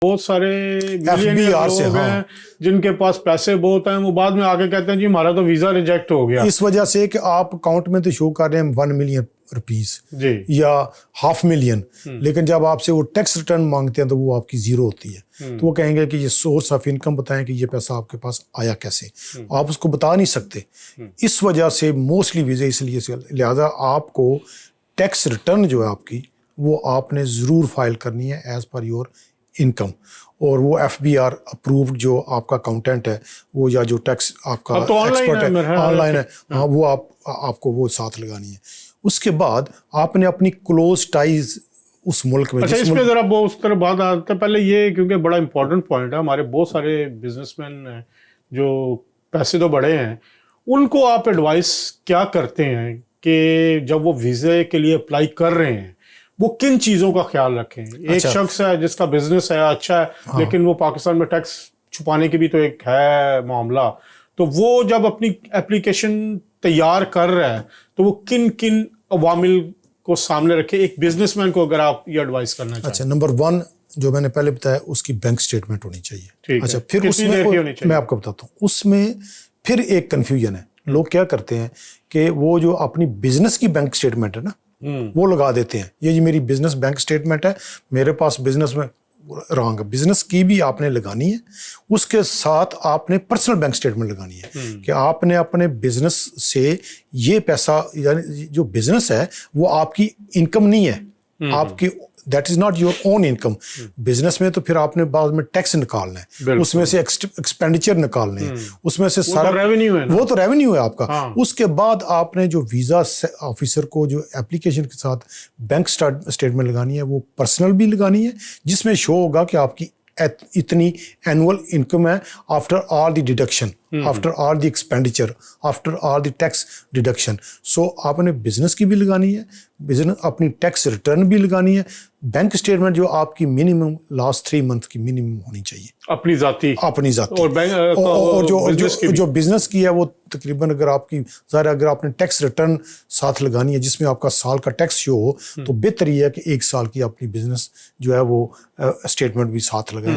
बहुत सारे मिलियनियर लोग हैं जिनके पास पैसे बहुत हैं, वो बाद में आके कहते हैं जी हमारा तो वीजा रिजेक्ट हो गया, इस वजह से कि आप अकाउंट में तो शो कर रहे हैं 1 मिलियन रुपीस या 500,000, लेकिन जब आपसे वो टैक्स रिटर्न मांगते हैं तो वो आपकी जीरो होती है। तो वो कहेंगे कि ये सोर्स ऑफ इनकम बताएं कि ये पैसा आपके पास आया कैसे, आप उसको बता नहीं सकते। इस वजह से मोस्टली वीज़े इसलिए, लिहाजा आपको टैक्स रिटर्न जो है आपकी वो आपने ज़रूर फाइल करनी है एज पर योर इनकम, और वो FBR अप्रूव्ड जो आपका अकाउंटेंट है वो या जो टैक्स आपका एक्सपर्ट है ऑनलाइन है, हाँ वो आपको वो साथ लगानी है। उसके बाद आपने अपनी क्लोज टाइज उस मुल्क में। अच्छा, इस पे जरा उस तरह बात आते पहले ये, क्योंकि बड़ा इंपॉर्टेंट पॉइंट है, हमारे बहुत सारे बिजनेसमैन हैं जो पैसे तो बड़े हैं, उनको आप एडवाइस क्या करते हैं कि जब वो वीज़े के लिए अप्लाई कर रहे हैं वो किन चीज़ों का ख्याल रखें? एक शख्स है जिसका बिजनेस है अच्छा है, हाँ। लेकिन वो पाकिस्तान में टैक्स छुपाने की भी तो एक है मामला, तो वो जब अपनी एप्लीकेशन तैयार कर रहा है तो वो किन किन अवामिल को सामने रखे एक बिजनेसमैन को, अगर आप ये एडवाइस करना चाहें? अच्छा, नंबर 1 जो मैंने पहले बताया उसकी बैंक स्टेटमेंट होनी चाहिए। अच्छा, फिर उसमें मैं आपको बताता हूँ, उसमें फिर एक कंफ्यूजन है, लोग क्या करते हैं कि वो जो अपनी बिजनेस की बैंक स्टेटमेंट है ना वो लगा देते हैं, ये जी मेरी बिजनेस बैंक स्टेटमेंट है, मेरे पास बिजनेस में रॉन्ग है। बिजनेस की भी आपने लगानी है, उसके साथ आपने पर्सनल बैंक स्टेटमेंट लगानी है कि आपने अपने बिजनेस से ये पैसा, यानी जो बिजनेस है वो आपकी इनकम नहीं है, आपकी that is not your own income. Business में तो फिर आपने बाद में टैक्स निकालना है, उसमें से एक्सपेंडिचर निकालने हैं, उसमें से सारा रेवेन्यू है, वो तो रेवेन्यू है आपका। हाँ। उसके बाद आपने जो वीज़ा ऑफिसर को जो एप्लीकेशन के साथ बैंक स्टेटमेंट लगानी है वो पर्सनल भी लगानी है, जिसमें शो होगा कि आपकी इतनी एनुअल इनकम है after all the deduction, after all the expenditure, after all the tax deduction. So आपने बिजनेस की भी लगानी है, बिजनेस अपनी टैक्स रिटर्न भी लगानी है, बैंक स्टेटमेंट जो आपकी मिनिमम लास्ट 3 मंथ की मिनिमम होनी चाहिए अपनी जाती और जो बिजनेस की है वो तकरीबन, अगर आपकी ज़ाहिर अगर आपने टैक्स रिटर्न साथ लगानी है जिसमें आपका साल का टैक्स शो हो तो बेहतर ये है कि 1 साल की अपनी बिजनेस जो है वो स्टेटमेंट भी साथ लगाएं।